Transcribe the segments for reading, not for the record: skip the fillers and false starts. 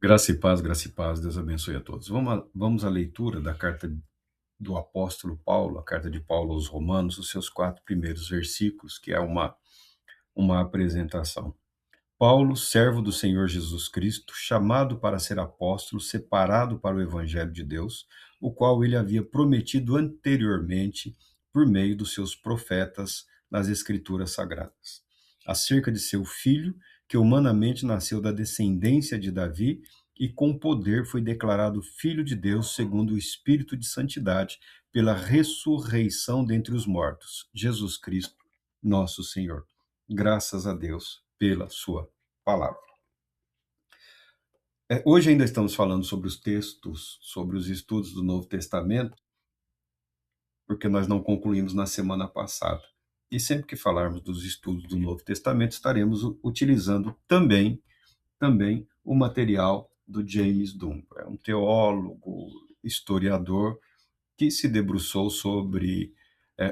graça e paz, Deus abençoe a todos. Vamos à leitura da carta do apóstolo Paulo, a carta de Paulo aos Romanos, os seus 4 primeiros versículos, que é uma apresentação. Paulo, servo do Senhor Jesus Cristo, chamado para ser apóstolo, separado para o evangelho de Deus, o qual ele havia prometido anteriormente por meio dos seus profetas nas Escrituras Sagradas, acerca de seu filho, que humanamente nasceu da descendência de Davi e com poder foi declarado filho de Deus segundo o Espírito de santidade, pela ressurreição dentre os mortos, Jesus Cristo, nosso Senhor. Graças a Deus pela sua palavra. Hoje ainda estamos falando sobre os textos, sobre os estudos do Novo Testamento, porque nós não concluímos na semana passada. E sempre que falarmos dos estudos do Novo Testamento, estaremos utilizando também o material do James Dunn. É um teólogo, historiador, que se debruçou sobre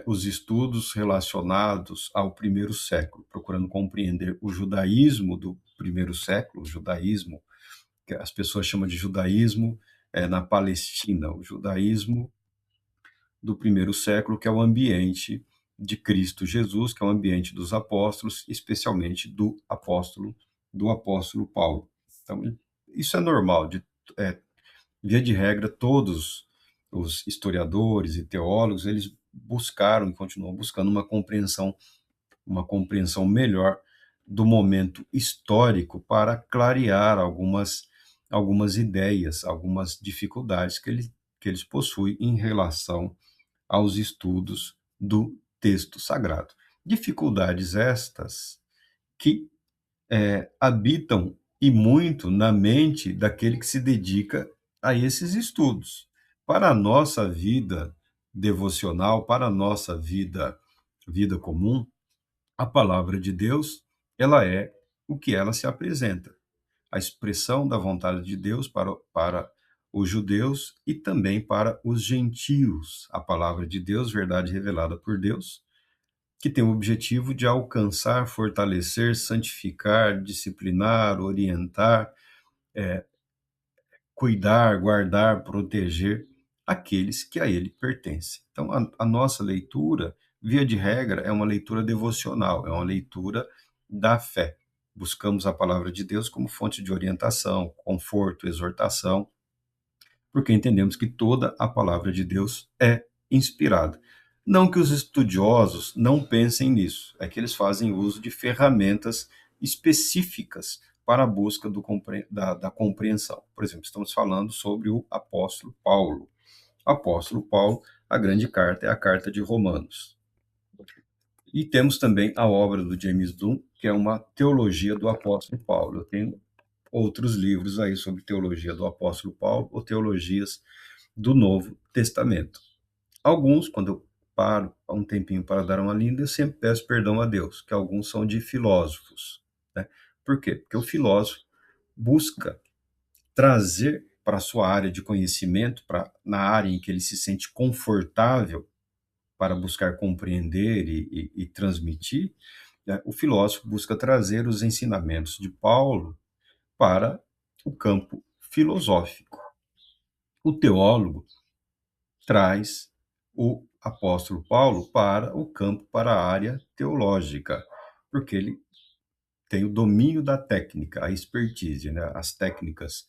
os estudos relacionados ao primeiro século, procurando compreender o judaísmo do primeiro século, o judaísmo que as pessoas chamam de judaísmo na Palestina, o judaísmo do primeiro século, que é o ambiente de Cristo Jesus, que é o ambiente dos apóstolos, especialmente do apóstolo Paulo. Então, isso é normal, via de regra, todos os historiadores e teólogos, eles buscaram e continuam buscando uma compreensão melhor do momento histórico para clarear algumas ideias, algumas dificuldades que eles possuem em relação aos estudos do texto sagrado. Dificuldades estas que habitam e muito na mente daquele que se dedica a esses estudos. Para a nossa vida devocional, para a nossa vida comum, a palavra de Deus, ela é o que ela se apresenta, a expressão da vontade de Deus para os judeus e também para os gentios. A palavra de Deus, verdade revelada por Deus, que tem o objetivo de alcançar, fortalecer, santificar, disciplinar, orientar, cuidar, guardar, proteger aqueles que a ele pertencem. Então, a nossa leitura, via de regra, é uma leitura devocional, é uma leitura da fé. Buscamos a palavra de Deus como fonte de orientação, conforto, exortação, porque entendemos que toda a palavra de Deus é inspirada. Não que os estudiosos não pensem nisso, é que eles fazem uso de ferramentas específicas para a busca da compreensão. Por exemplo, estamos falando sobre o apóstolo Paulo. Apóstolo Paulo, a grande carta é a carta de Romanos. E temos também a obra do James Dunn, que é uma teologia do apóstolo Paulo. Eu tenho outros livros aí sobre teologia do apóstolo Paulo ou teologias do Novo Testamento. Alguns, quando eu paro há um tempinho para dar uma lida, eu sempre peço perdão a Deus, que alguns são de filósofos. Né? Por quê? Porque o filósofo busca trazer para a sua área de conhecimento, na área em que ele se sente confortável para buscar compreender e transmitir, né? O filósofo busca trazer os ensinamentos de Paulo para o campo filosófico. O teólogo traz o apóstolo Paulo para a área teológica, porque ele tem o domínio da técnica, a expertise, né? As técnicas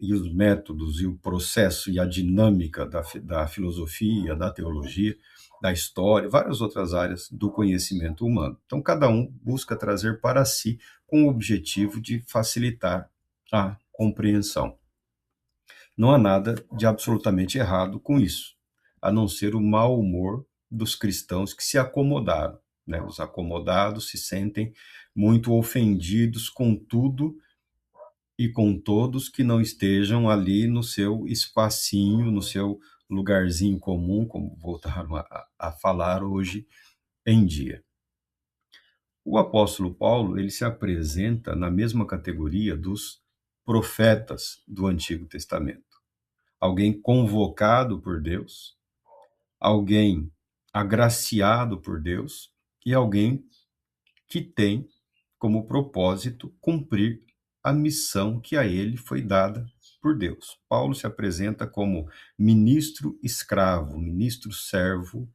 e os métodos e o processo e a dinâmica da filosofia, da teologia, da história, várias outras áreas do conhecimento humano. Então, cada um busca trazer para si com o objetivo de facilitar a compreensão. Não há nada de absolutamente errado com isso, a não ser o mau humor dos cristãos que se acomodaram. Né? Os acomodados se sentem muito ofendidos com tudo e com todos que não estejam ali no seu espacinho, no seu lugarzinho comum, como voltaram a falar hoje em dia. O apóstolo Paulo, ele se apresenta na mesma categoria dos profetas do Antigo Testamento. Alguém convocado por Deus, alguém agraciado por Deus e alguém que tem como propósito cumprir a missão que a ele foi dada por Deus. Paulo se apresenta como ministro escravo, ministro servo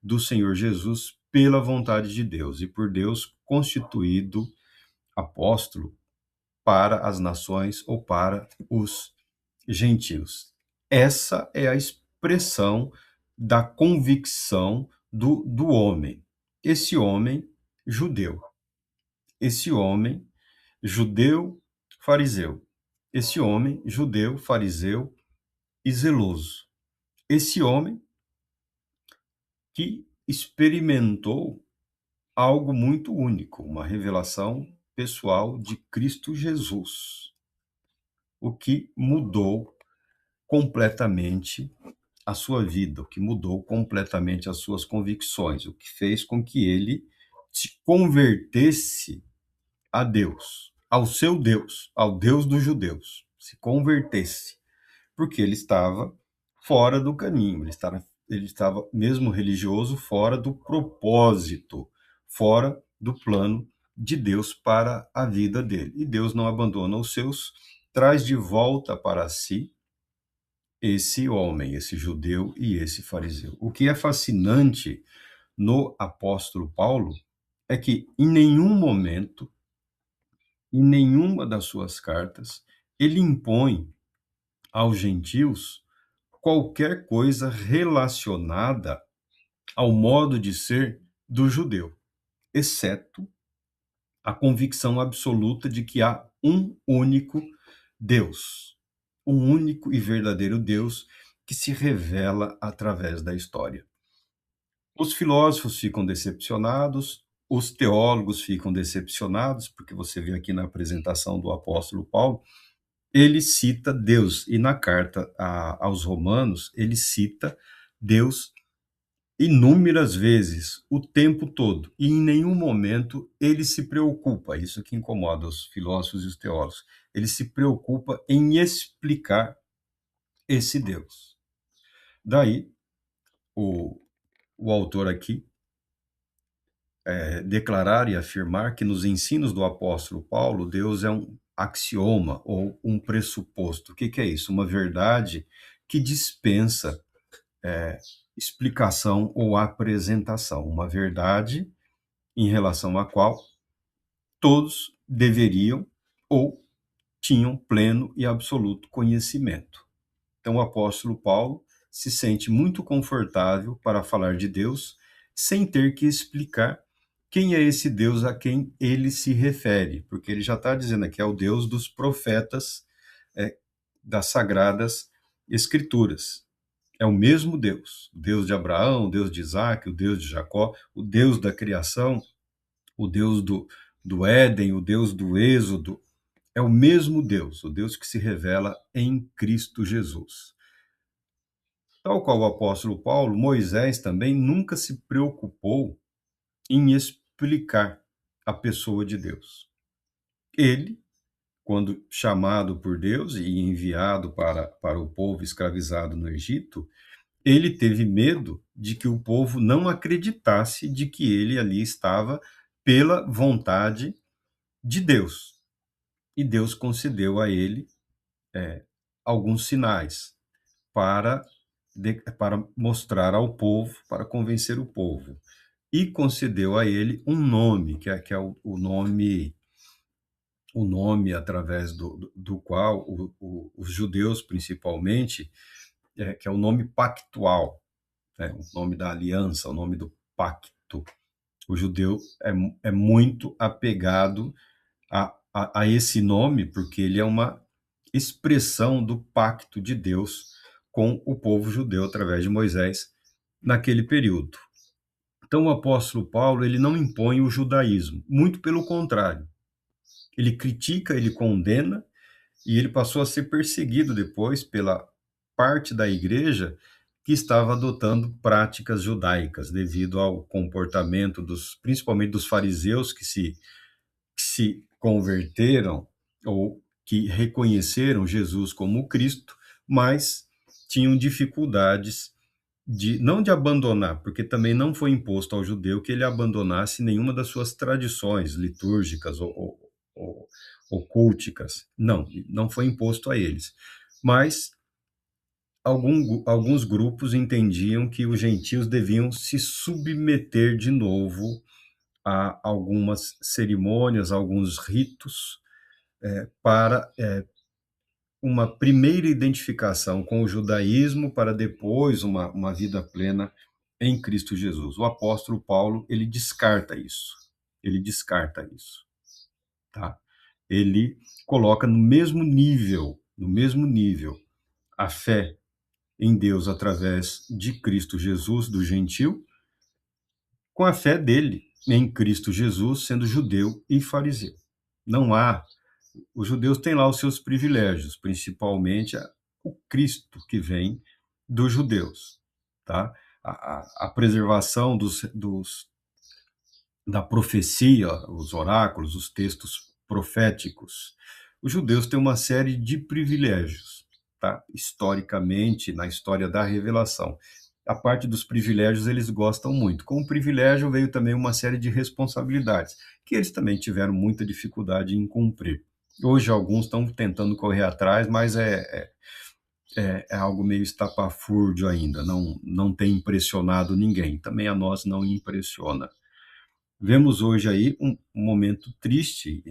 do Senhor Jesus pela vontade de Deus e por Deus constituído apóstolo para as nações ou para os gentios. Essa é a expressão da convicção do homem. Esse homem judeu. Esse homem judeu fariseu. Esse homem judeu fariseu e zeloso. Esse homem que experimentou algo muito único, uma revelação pessoal de Cristo Jesus, o que mudou completamente a sua vida, o que mudou completamente as suas convicções, o que fez com que ele se convertesse a Deus, ao seu Deus, ao Deus dos judeus, se convertesse, porque ele estava fora do caminho, ele estava mesmo religioso, fora do propósito, fora do plano de Deus para a vida dele. E Deus não abandona os seus, traz de volta para si esse homem, esse judeu e esse fariseu. O que é fascinante no apóstolo Paulo é que em nenhum momento, em nenhuma das suas cartas, ele impõe aos gentios qualquer coisa relacionada ao modo de ser do judeu, exceto a convicção absoluta de que há um único Deus, um único e verdadeiro Deus que se revela através da história. Os filósofos ficam decepcionados, os teólogos ficam decepcionados, porque você vê aqui na apresentação do apóstolo Paulo, ele cita Deus, e na carta aos Romanos, ele cita Deus inúmeras vezes, o tempo todo, e em nenhum momento ele se preocupa, isso que incomoda os filósofos e os teólogos, ele se preocupa em explicar esse Deus. Daí, o autor aqui declarar e afirmar que nos ensinos do apóstolo Paulo, Deus é um axioma ou um pressuposto. O que é isso? Uma verdade que dispensa explicação ou apresentação. Uma verdade em relação à qual todos deveriam ou tinham pleno e absoluto conhecimento. Então, o apóstolo Paulo se sente muito confortável para falar de Deus sem ter que explicar quem é esse Deus a quem ele se refere, porque ele já está dizendo aqui, é o Deus dos profetas, das sagradas escrituras. É o mesmo Deus, o Deus de Abraão, o Deus de Isaac, o Deus de Jacó, o Deus da criação, o Deus do Éden, o Deus do Êxodo. É o mesmo Deus, o Deus que se revela em Cristo Jesus. Tal qual o apóstolo Paulo, Moisés também nunca se preocupou em explicar a pessoa de Deus. Ele, quando chamado por Deus e enviado para o povo escravizado no Egito, ele teve medo de que o povo não acreditasse de que ele ali estava pela vontade de Deus. E Deus concedeu a ele alguns sinais para mostrar ao povo, para convencer o povo. E concedeu a ele um nome, que é o nome através do qual os judeus, principalmente, que é o nome pactual, o nome da aliança, o nome do pacto. O judeu é muito apegado a esse nome, porque ele é uma expressão do pacto de Deus com o povo judeu através de Moisés naquele período. Então, o apóstolo Paulo, ele não impõe o judaísmo, muito pelo contrário. Ele critica, ele condena, e ele passou a ser perseguido depois pela parte da igreja que estava adotando práticas judaicas, devido ao comportamento principalmente dos fariseus que se converteram ou que reconheceram Jesus como Cristo, mas tinham dificuldades não de abandonar, porque também não foi imposto ao judeu que ele abandonasse nenhuma das suas tradições litúrgicas ocúlticas. Não, não foi imposto a eles. Mas alguns grupos entendiam que os gentios deviam se submeter de novo a algumas cerimônias, alguns ritos, para uma primeira identificação com o judaísmo, para depois uma vida plena em Cristo Jesus. O apóstolo Paulo, ele descarta isso. Ele descarta isso, tá? Ele coloca no mesmo nível, a fé em Deus através de Cristo Jesus, do gentil, com a fé dele em Cristo Jesus, sendo judeu e fariseu. Não há. Os judeus têm lá os seus privilégios, principalmente o Cristo que vem dos judeus, tá? A preservação da profecia, os oráculos, os textos proféticos. Os judeus têm uma série de privilégios, tá? Historicamente, na história da revelação. A parte dos privilégios eles gostam muito. Com o privilégio veio também uma série de responsabilidades, que eles também tiveram muita dificuldade em cumprir. Hoje alguns estão tentando correr atrás, mas é algo meio estapafúrdio ainda, não tem impressionado ninguém. Também a nós não impressiona. Vemos hoje aí um momento triste,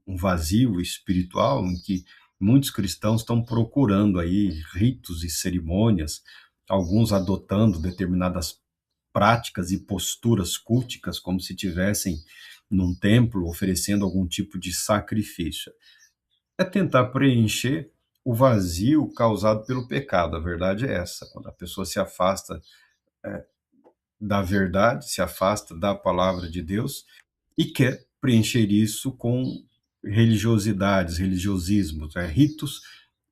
um vazio espiritual, em que muitos cristãos estão procurando aí ritos e cerimônias, alguns adotando determinadas práticas e posturas culticas, como se tivessem num templo oferecendo algum tipo de sacrifício. É tentar preencher o vazio causado pelo pecado. A verdade é essa. Quando a pessoa se afasta da verdade, se afasta da palavra de Deus e quer preencher isso com religiosidades, religiosismos, ritos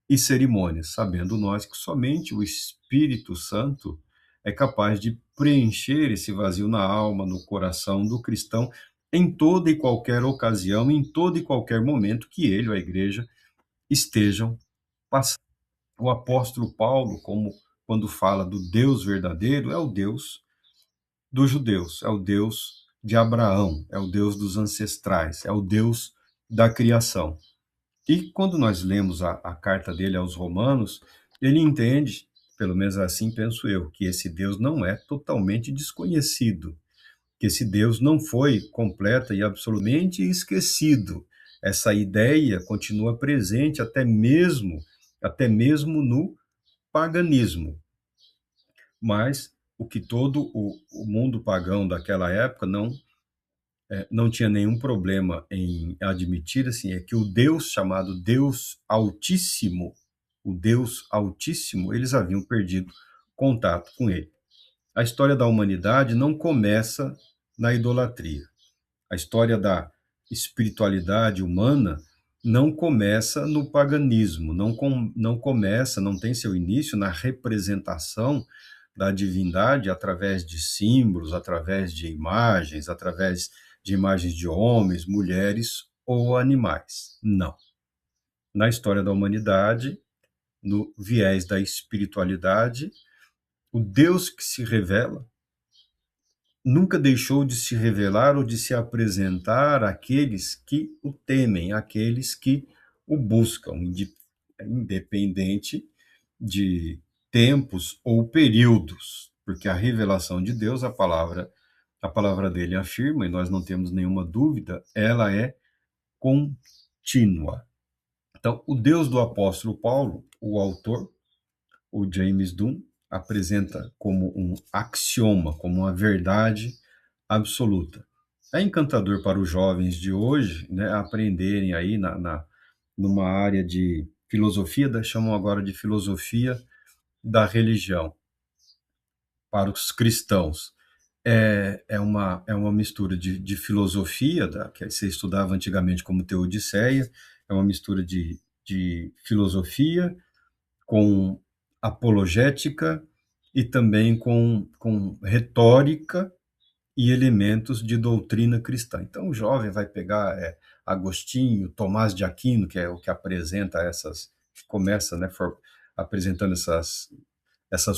e cerimônias, sabendo nós que somente o Espírito Santo é capaz de preencher esse vazio na alma, no coração do cristão, em toda e qualquer ocasião, em todo e qualquer momento que ele ou a igreja estejam passando. O apóstolo Paulo, como quando fala do Deus verdadeiro, é o Deus dos judeus, é o Deus de Abraão, é o Deus dos ancestrais, é o Deus da criação. E quando nós lemos a carta dele aos Romanos, ele entende, pelo menos assim penso eu, que esse Deus não é totalmente desconhecido, que esse Deus não foi completa e absolutamente esquecido. Essa ideia continua presente até mesmo no paganismo. Mas o que todo o mundo pagão daquela época não tinha nenhum problema em admitir, assim, é que o Deus chamado Deus Altíssimo, o Deus Altíssimo, eles haviam perdido contato com ele. A história da humanidade não começa na idolatria. A história da espiritualidade humana não começa no paganismo, não começa, não tem seu início na representação da divindade através de símbolos, através de imagens de homens, mulheres ou animais. Não. Na história da humanidade, no viés da espiritualidade, o Deus que se revela nunca deixou de se revelar ou de se apresentar àqueles que o temem, àqueles que o buscam, independente de tempos ou períodos, porque a revelação de Deus, a palavra dele afirma, e nós não temos nenhuma dúvida, ela é contínua. Então, o Deus do apóstolo Paulo, o autor, o James Dunn, apresenta como um axioma, como uma verdade absoluta. É encantador para os jovens de hoje, né, aprenderem aí numa área de filosofia, chamam agora de filosofia da religião, para os cristãos. É uma mistura de filosofia, que você estudava antigamente como Teodiceia, é uma mistura de filosofia com apologética e também com retórica e elementos de doutrina cristã. Então, o jovem vai pegar Agostinho, Tomás de Aquino, que é o que apresenta que começa, né, apresentando essas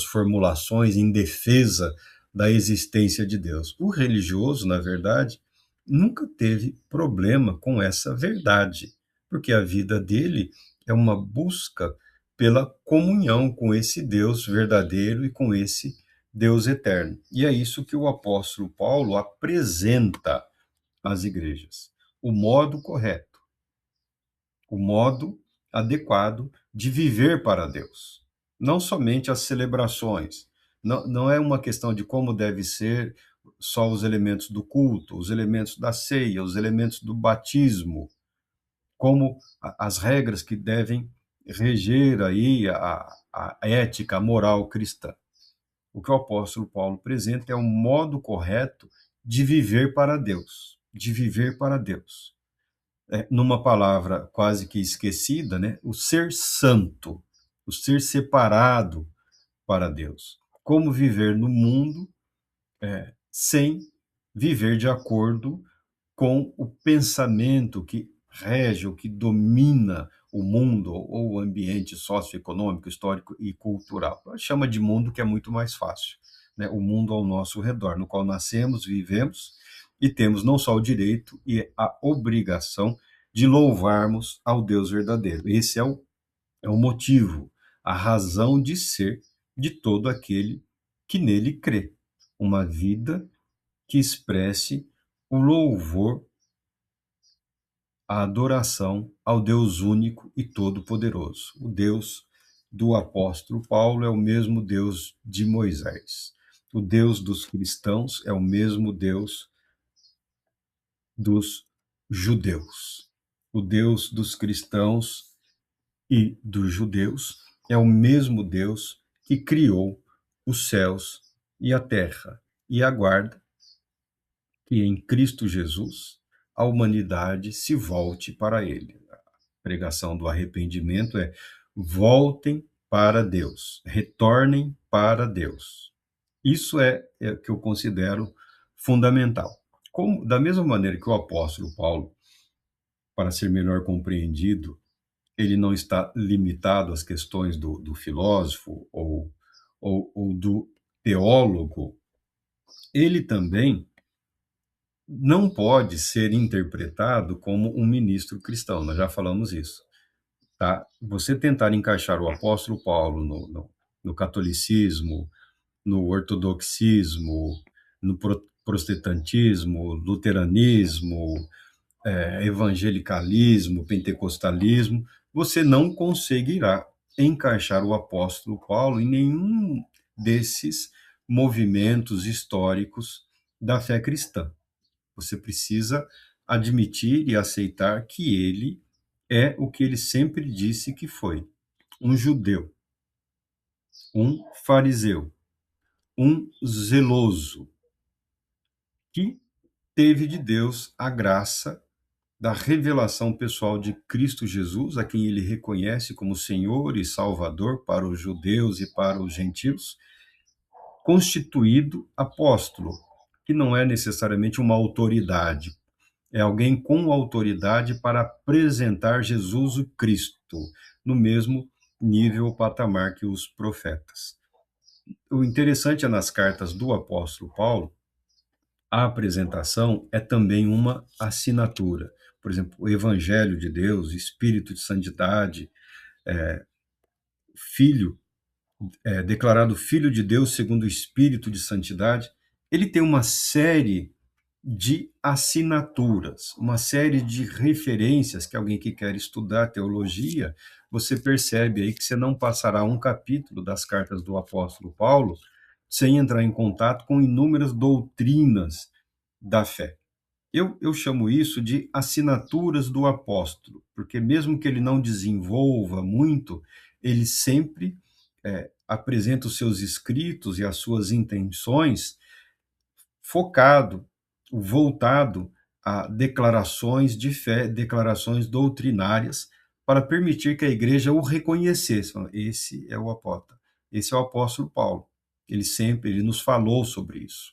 formulações em defesa da existência de Deus. O religioso, na verdade, nunca teve problema com essa verdade, porque a vida dele é uma busca pela comunhão com esse Deus verdadeiro e com esse Deus eterno. E é isso que o apóstolo Paulo apresenta às igrejas. O modo correto, o modo adequado de viver para Deus. Não somente as celebrações. Não é uma questão de como deve ser só os elementos do culto, os elementos da ceia, os elementos do batismo, como as regras que devem reger aí a ética, a moral cristã. O que o apóstolo Paulo apresenta é um modo correto de viver para Deus, de viver para Deus. Numa palavra quase que esquecida, né? O ser santo, o ser separado para Deus. Como viver no mundo sem viver de acordo com o pensamento que rege ou que domina o mundo ou o ambiente socioeconômico, histórico e cultural. Chama de mundo, que é muito mais fácil, né? O mundo ao nosso redor, no qual nascemos, vivemos e temos não só o direito e a obrigação de louvarmos ao Deus verdadeiro. Esse é o motivo, a razão de ser de todo aquele que nele crê. Uma vida que expresse o louvor, a adoração ao Deus único e todo-poderoso. O Deus do apóstolo Paulo é o mesmo Deus de Moisés. O Deus dos cristãos é o mesmo Deus dos judeus. O Deus dos cristãos e dos judeus é o mesmo Deus que criou os céus e a terra e aguarda que em Cristo Jesus a humanidade se volte para ele. A pregação do arrependimento é: voltem para Deus, retornem para Deus. Isso é o que eu considero fundamental. Da mesma maneira que o apóstolo Paulo, para ser melhor compreendido, ele não está limitado às questões do filósofo ou do teólogo, ele também não pode ser interpretado como um ministro cristão, nós já falamos isso. Tá? Você tentar encaixar o apóstolo Paulo no catolicismo, no ortodoxismo, no protestantismo, luteranismo, evangelicalismo, pentecostalismo, você não conseguirá encaixar o apóstolo Paulo em nenhum desses movimentos históricos da fé cristã. Você precisa admitir e aceitar que ele é o que ele sempre disse que foi: um judeu, um fariseu, um zeloso, que teve de Deus a graça da revelação pessoal de Cristo Jesus, a quem ele reconhece como Senhor e Salvador para os judeus e para os gentios, constituído apóstolo, que não é necessariamente uma autoridade, é alguém com autoridade para apresentar Jesus o Cristo, no mesmo nível ou patamar que os profetas. O interessante é nas cartas do apóstolo Paulo, a apresentação é também uma assinatura. Por exemplo, o Evangelho de Deus, Espírito de Santidade, Filho, declarado Filho de Deus segundo o Espírito de Santidade, ele tem uma série de assinaturas, uma série de referências que alguém que quer estudar teologia, você percebe aí que você não passará um capítulo das cartas do apóstolo Paulo sem entrar em contato com inúmeras doutrinas da fé. Eu chamo isso de assinaturas do apóstolo, porque mesmo que ele não desenvolva muito, ele sempre apresenta os seus escritos e as suas intenções focado, voltado a declarações de fé, declarações doutrinárias, para permitir que a igreja o reconhecesse. Esse é o apóstolo, esse é o apóstolo Paulo. Ele nos falou sobre isso.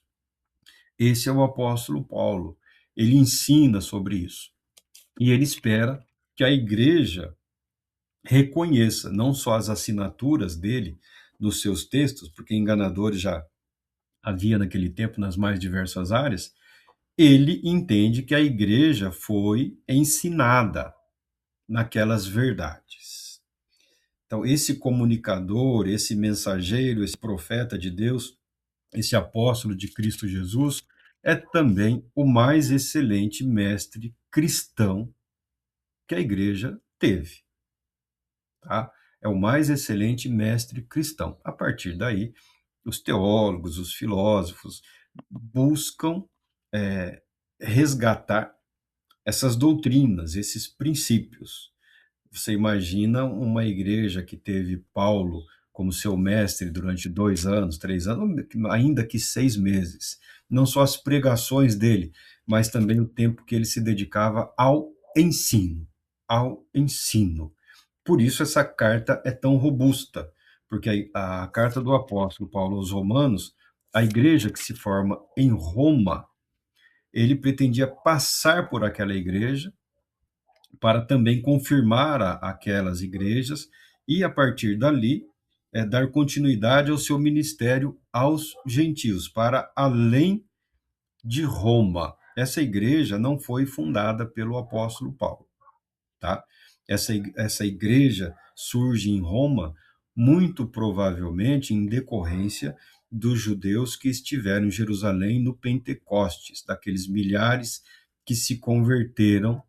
Esse é o apóstolo Paulo. Ele ensina sobre isso. E ele espera que a igreja reconheça não só as assinaturas dele nos seus textos, porque enganadores já havia naquele tempo nas mais diversas áreas, ele entende que a igreja foi ensinada naquelas verdades. Então, esse comunicador, esse mensageiro, esse profeta de Deus, esse apóstolo de Cristo Jesus, é também o mais excelente mestre cristão que a igreja teve, tá? É o mais excelente mestre cristão. A partir daí, os teólogos, os filósofos buscam resgatar essas doutrinas, esses princípios. Você imagina uma igreja que teve Paulo como seu mestre durante 2 anos, 3 anos, ainda que 6 meses. Não só as pregações dele, mas também o tempo que ele se dedicava ao ensino. Ao ensino. Por isso essa carta é tão robusta, porque a carta do apóstolo Paulo aos Romanos, a igreja que se forma em Roma, ele pretendia passar por aquela igreja para também confirmar aquelas igrejas e, a partir dali, dar continuidade ao seu ministério aos gentios, para além de Roma. Essa igreja não foi fundada pelo apóstolo Paulo, tá? Essa igreja surge em Roma, muito provavelmente em decorrência dos judeus que estiveram em Jerusalém no Pentecostes, daqueles milhares que se converteram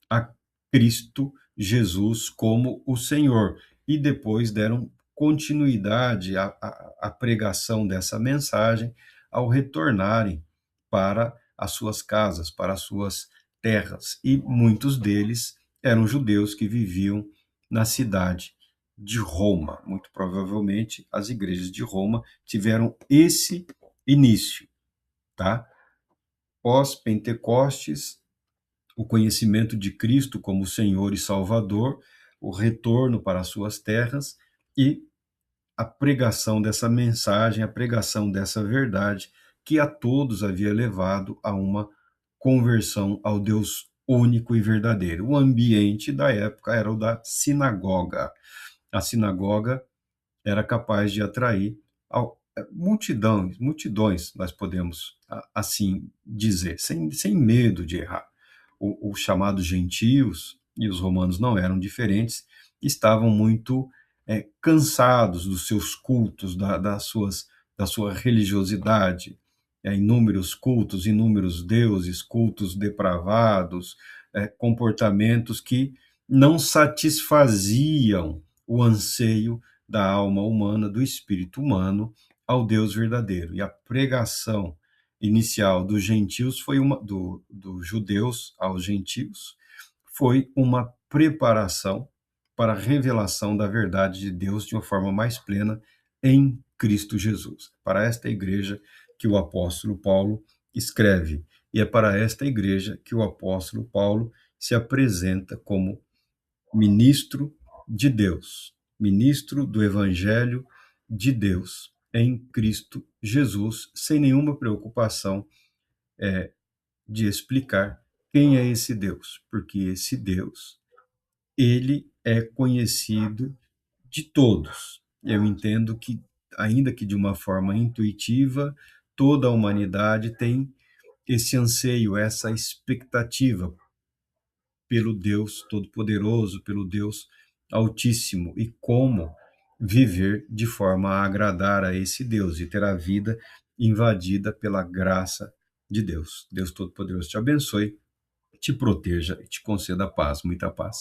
a Cristo Jesus como o Senhor. E depois deram continuidade à pregação dessa mensagem ao retornarem para as suas casas, para as suas terras. E muitos deles eram judeus que viviam na cidade de Roma. Muito provavelmente as igrejas de Roma tiveram esse início, tá? Pós-Pentecostes, o conhecimento de Cristo como Senhor e Salvador, o retorno para as suas terras e a pregação dessa mensagem, a pregação dessa verdade que a todos havia levado a uma conversão ao Deus único e verdadeiro. O ambiente da época era o da sinagoga. A sinagoga era capaz de atrair multidões, nós podemos assim dizer, sem medo de errar. Os chamados gentios, e os romanos não eram diferentes, estavam muito cansados dos seus cultos, da sua religiosidade, inúmeros cultos, inúmeros deuses, cultos depravados, comportamentos que não satisfaziam o anseio da alma humana, do espírito humano, ao Deus verdadeiro. E a pregação inicial dos gentios foi dos judeus aos gentios, foi uma preparação para a revelação da verdade de Deus de uma forma mais plena em Cristo Jesus. Para esta igreja que o apóstolo Paulo escreve, e é para esta igreja que o apóstolo Paulo se apresenta como ministro de Deus, ministro do evangelho de Deus em Cristo Jesus, sem nenhuma preocupação de explicar quem é esse Deus, porque esse Deus, ele é conhecido de todos. Eu entendo que, ainda que de uma forma intuitiva, toda a humanidade tem esse anseio, essa expectativa pelo Deus Todo-Poderoso, pelo Deus Altíssimo, e como viver de forma a agradar a esse Deus e ter a vida invadida pela graça de Deus. Deus Todo-Poderoso te abençoe, te proteja e te conceda paz, muita paz.